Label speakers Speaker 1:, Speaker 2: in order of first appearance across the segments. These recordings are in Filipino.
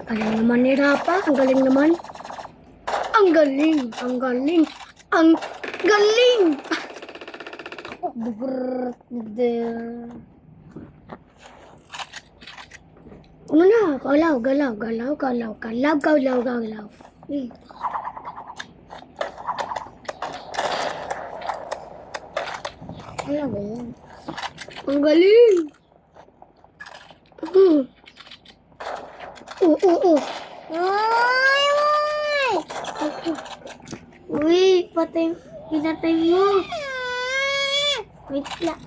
Speaker 1: Galing naman ni Rapa. Ang galing naman. Ang galing. Ang galing. Ang galing. Ano na? Galaw, galaw, galaw, galaw, galaw, galaw, galaw. Ano ba yan? Ang galing. Ay! Uy, patay. Pinatay mo. Wait lang.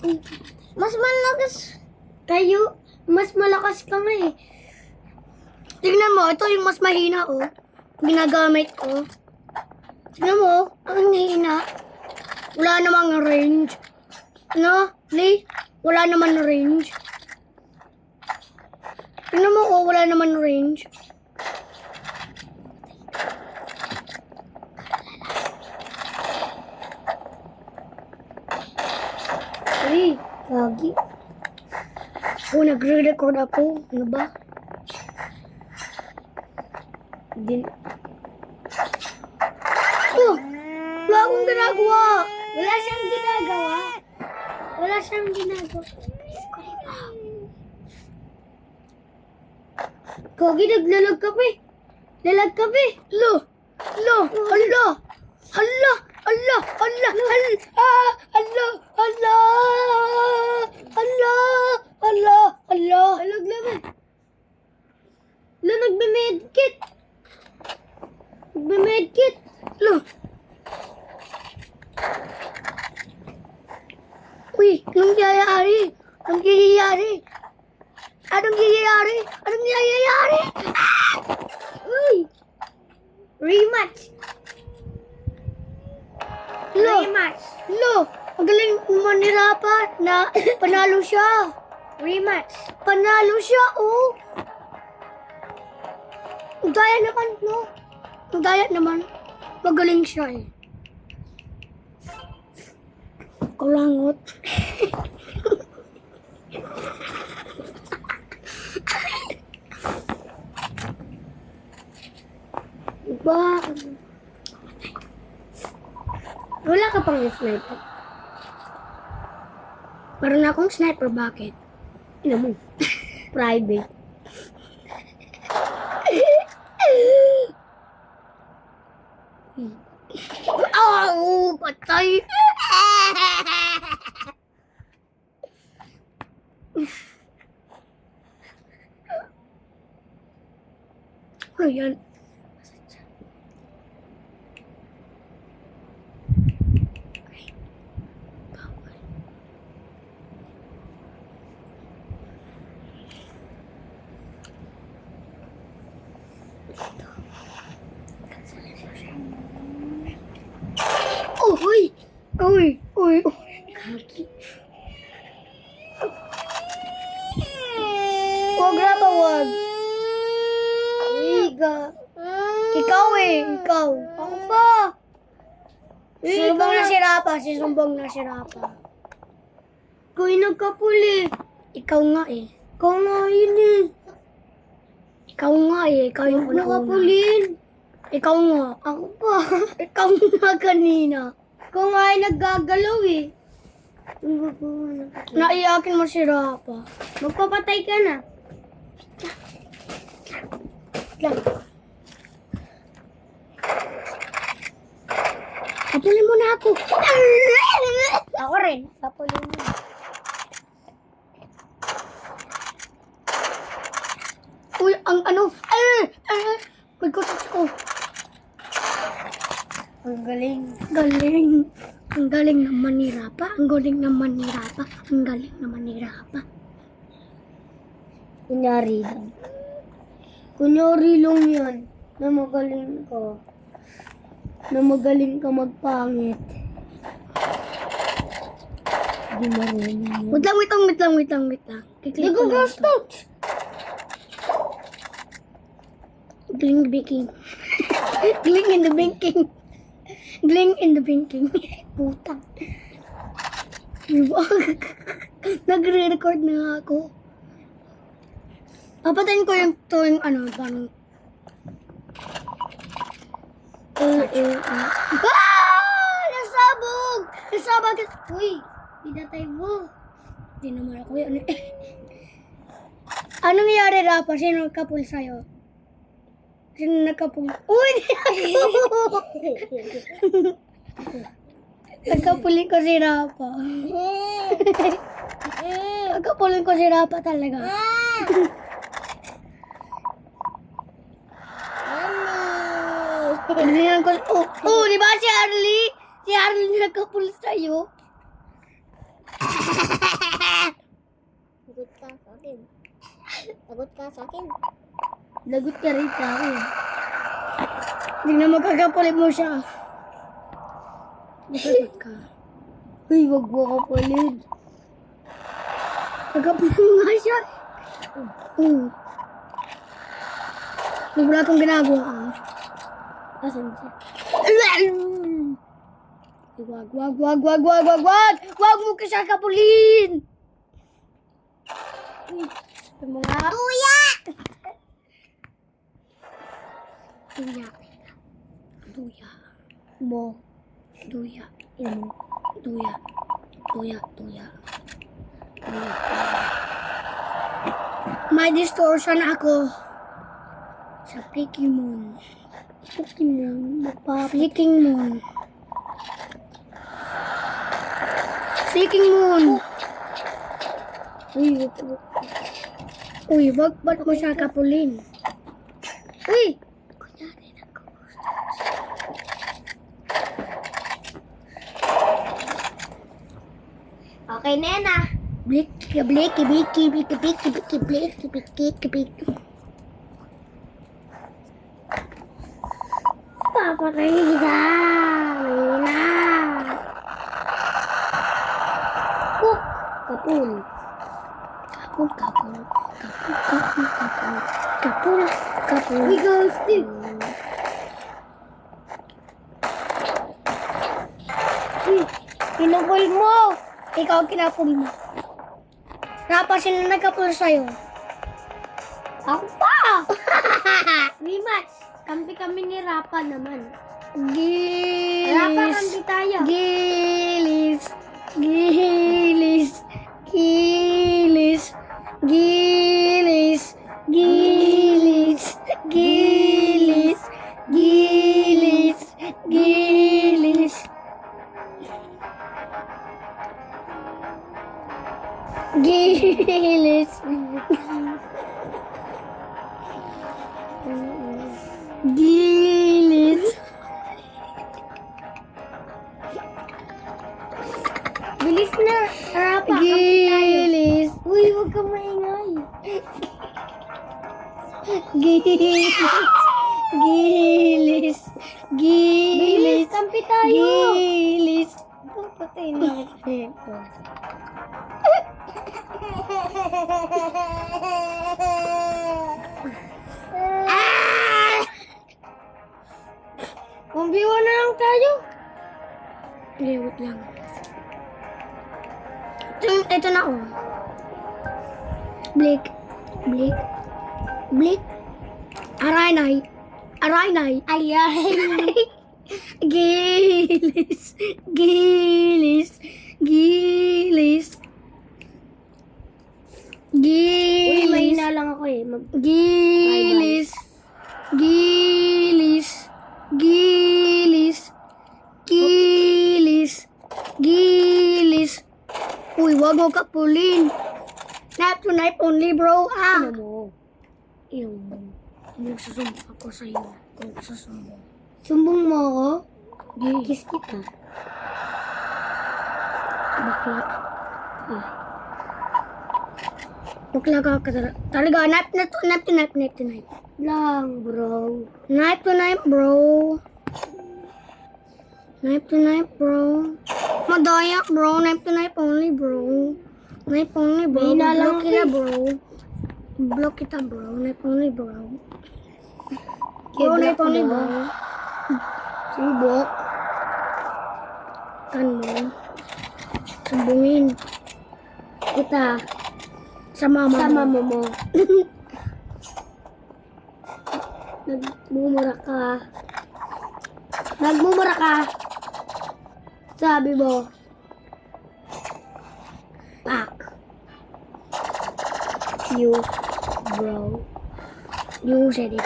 Speaker 1: Mas malakas kayo. Mas malakas ka nga eh. Tignan mo, ito yung mas mahina oh. Ginagamit ko. Tignan mo, ang hina. Wala namang range. Ano? Lee? Wala naman range. Tignan mo oh, wala naman range. Uy, gagi. Oh, nagre-record ako. Ano ba? Oh! Wala akong ginagawa. Wala siyang ginagawa. Wala siyang ginagawa. Gagi, naglalag ka pa eh. Lalag ka pa eh. Lo! Lo! Hala! Hala! Hala! Hala! Hala! Hala! Hala! Hala! Hala! Hala! Alaglag eh. Lo, nagme-medkit. Nagme-medkit. Lo! Uy, anong nangyayari? Anong nangyayari? Anong nangyayari? Anong nangyayari? Ah! Uy! Rematch! Lo! Rematch! Lo! Magaling naman ni Rapa na panalo siya. Rematch! Panalo siya, oh! Ang daya naman, no? Ang daya naman. Magaling siya, eh. Kulangot. Diba? Wala ka pang sniper. Meron akong sniper, bakit? Ina mo. Private. Oh, patay. Ano yan? Oh, uy! Uy! Uy! Kaki. Huwag na ba, huwag? Iga. Ikaw eh, ikaw. Ako pa. Sumbong na si Rapa, sumbong na si Rapa. Ikaw yung nagkapuli. Ikaw nga eh. Ikaw nga yun eh. Ikaw nga eh, ikaw yung nakapulin. Ikaw nga. Ako pa. Ikaw nga kanina. Ikaw nga ay naggagalaw eh. Naiyakin mo si Rapa. Magpapatay ka na. Lang. Kapulin mo na ako. Ako rin. Kapulin mo. Uy, ang ano? May kutot ko. Ang galing. Galing. Ang galing naman ni Rapa. Ang galing naman ni Rapa. Ang galing naman ni Rapa. Kunyari lang. Kunyari lang yan. Na magaling ka. Na magaling ka magpangit. Hindi marunong. Wait lang. Kiklik ko lang ito. Gling baking. Gling in the banking. Gling in the banking. Putang. Nagre-record na ako. Papatayin ko yung ano, parang Nasabog! Nasabog! Uy! Pinatay mo. Hindi naman ako yun. Anong nangyari, Rapa? Sino nagkapul sa'yo? Sino nagkapul? Uy! Hindi ako! Nagkapulin ko si Rapa. Nagkapulin ko si Rapa talaga. Tingnan ko. Di ba si Arlie? Si Arlie nagkapul sa'yo.
Speaker 2: Lagot ka sa akin. Lagot ka sa akin.
Speaker 1: Lagot ka rin sa akin. Tingnan mo, kakapulit mo siya. Lagot ka. Uy, wag mo kapulit. Kakapulit mo nga siya. Wala akong ginagawa. Asan siya? Wag mo ka siya kapulin! Mga
Speaker 2: Tuya!
Speaker 1: tuya. Tuya. Mo. Tuya. Mo. Tuya. Tuya. Tuya. Tuya. May distortion ako. Sa Pokemon. Freaking moon. Freaking moon. Uy, wag mo siya kapulin. Uy! Kunyari nagkagusto.
Speaker 2: Okay, Nena.
Speaker 1: Blik. Papatay kita. Nina. Puk. Kapul. Kapul. We go stick. Kinupul mo. Ikaw kinapul mo. Rapa, sino nagkapul sa'yo? Ako pa! Rimas, kampi kami ni Rapa naman. Gilis. Rapa, kampi tayo. Gilis. Gilis. Gilis. Gilis. Gilis. Gilis. Gilis. Gilis. Gilis. Gilis. Bilis na. Rapa. Gilis. Uy, huwag ka maingay. Gilis. Gilis. Gilis. Kampi tayo. Gilis. Patay na ako. Kumbiwan na lang tayo. Lewat lang. Ito na ako. Blik. Blik. Blik. Araynay. Araynay. Ayay. Gilis. Gilis. Gilis. Gilis.
Speaker 2: Uy, mahina lang ako eh.
Speaker 1: Gilis. Gilis. Gilis. Gilis. Gilis. Uy, wag mo kapulin. Knife to knife only, bro.
Speaker 2: Ano mo?
Speaker 1: Yung magsusumbong ako sa iyo. Kung susumbong. Sumbong mo ako? Kiss kita. Bakla. Bakla ka talaga. Knife to knife. Lang, bro. Knife to knife, bro. Knife to knife, bro. Madaya, bro. Knife to knife only, bro. Knife only, bro.
Speaker 2: Mahina lang
Speaker 1: Block kita,
Speaker 2: eh.
Speaker 1: bro. Block kita, bro. Knife only, bro.
Speaker 2: Kaya
Speaker 1: Bro, knife
Speaker 2: block
Speaker 1: only,
Speaker 2: mo.
Speaker 1: bro. Subok. Kan mo. Sumbungin. Kita. Sa mama mo.
Speaker 2: mo. Nagmumura ka.
Speaker 1: Nagmumura ka. Sabi mo. Pak. You, bro. You said it.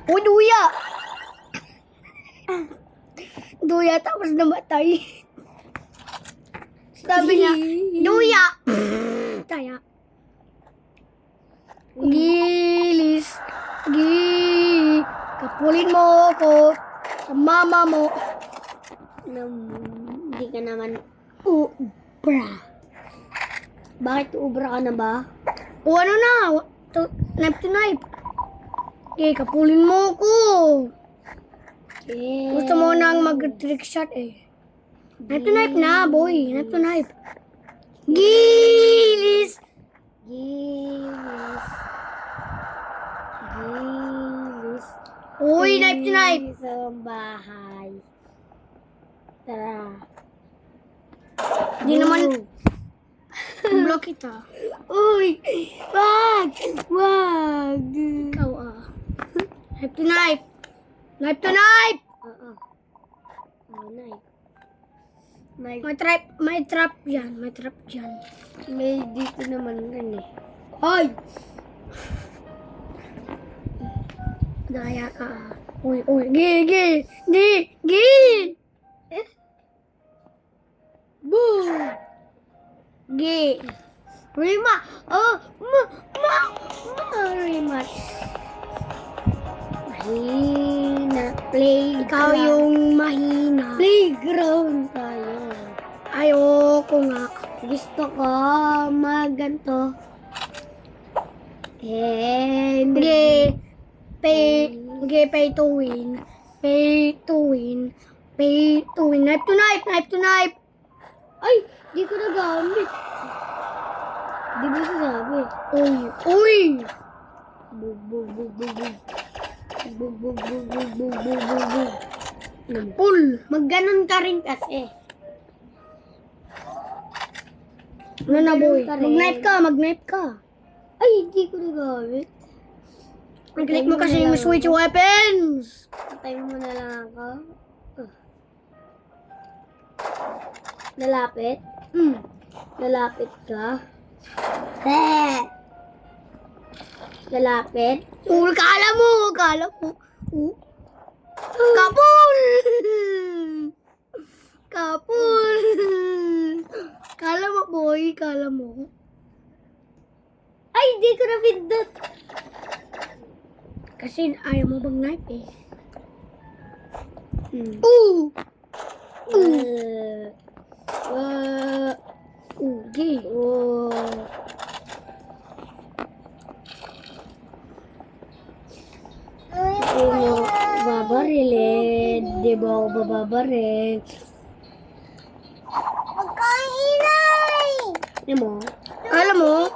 Speaker 1: Oh, duya! Duya tapos namatay. Sabi niya, duya! Taya. Gilis. Kapulin mo ako sa mama mo. Hindi ka naman ubra. Bakit ubra ka na ba? O ano na? Knife to knife. Okay, kapulin mo ko.
Speaker 2: Yeah.
Speaker 1: Gusto mo nang mag-trick shot eh. Knife to knife na, boy. Knife to knife. Gilis!
Speaker 2: Gilis.
Speaker 1: Uy, knife to knife.
Speaker 2: Sa bahay. Tara.
Speaker 1: Hindi naman. Block kita. Uy! Wag! Wag! Ikaw ah. Knife to knife. Knife to knife!
Speaker 2: Oo. Knife.
Speaker 1: May trap dyan. May trap dyan.
Speaker 2: May dito naman rin eh.
Speaker 1: Ay! Daya ka ah. Uy, uy. Gi! Boom! Gi! Rima! Oh! Rima!
Speaker 2: Mahina. Playground.
Speaker 1: Ikaw yung mahina.
Speaker 2: Playground tayo.
Speaker 1: Ayoko nga.
Speaker 2: Gusto ko maganto.
Speaker 1: Gi! Pay to win. Pay to win. Pay to win. Knife to knife! Knife to knife!
Speaker 2: Ay! Di ko nagamit. Di ba sinabi?
Speaker 1: Uy! Uy!
Speaker 2: Bug, bug, bug, bug, bug. Bug, bug, bug, bug, bug, bug, bug, bug.
Speaker 1: Pull!
Speaker 2: Magganon ka rin kasi.
Speaker 1: Ano na boy?
Speaker 2: ka rin.
Speaker 1: Mag-knife ka.
Speaker 2: Ay! Di ko nagamit.
Speaker 1: Mag-click mo kasi yung switch weapons.
Speaker 2: Patay mo na lang ako. Lalapit? Lalapit ka? Lalapit?
Speaker 1: Kala mo. Kapul! Kapul! Kala mo boy, kala mo.
Speaker 2: Ay! Di ko napindot.
Speaker 1: Kasi ayaw mo bang knife eh.
Speaker 2: Uh,
Speaker 1: Ugi.
Speaker 2: Di mo babarilin. Di mo ako bababaril. Magkainay!
Speaker 1: Di mo? Kala mo?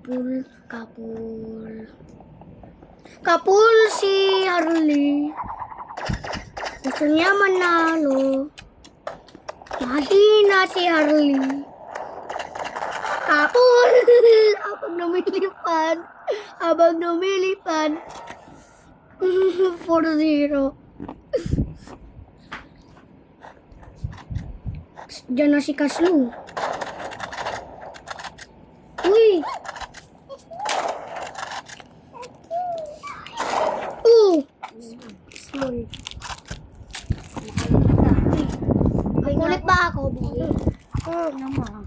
Speaker 1: Kapul! Kapul! Kapul si Harley. Gusto niya manalo. Mahina si Harley. Kapul! Habang lumilipad. 4-0. Diyan na si Kaslu. Uy! Small. Kulit ba ako, Bigay?
Speaker 2: naman.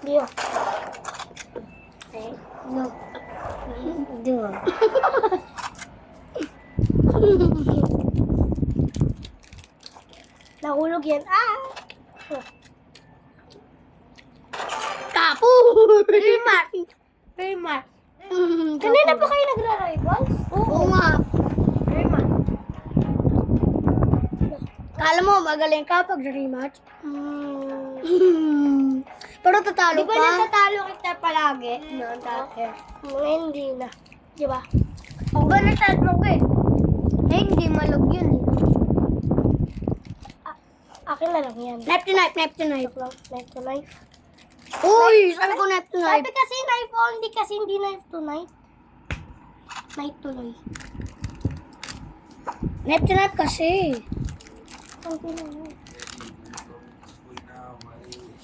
Speaker 1: Dio.
Speaker 2: No. Dio.
Speaker 1: Nahulog yan. Kapul!
Speaker 2: Raymar.
Speaker 1: Kanina pa kayo nagra-rivals? Oo nga. Kala mo, magaling ka pag rematch? Pero tatalo
Speaker 2: Di ba
Speaker 1: ka?
Speaker 2: natatalo kita palagi?
Speaker 1: No, dati. Hindi na. Di ba? Ako ba natalo ko eh? Eh, hindi malog yun eh. Akin na lang yan.
Speaker 2: Knife to knife, knife to knife.
Speaker 1: Knife to knife.
Speaker 2: Uy, sabi ko knife to knife.
Speaker 1: Sabi kasi knife only kasi hindi knife to knife. Knife tuloy.
Speaker 2: Knife to knife kasi.
Speaker 1: Okay na yun.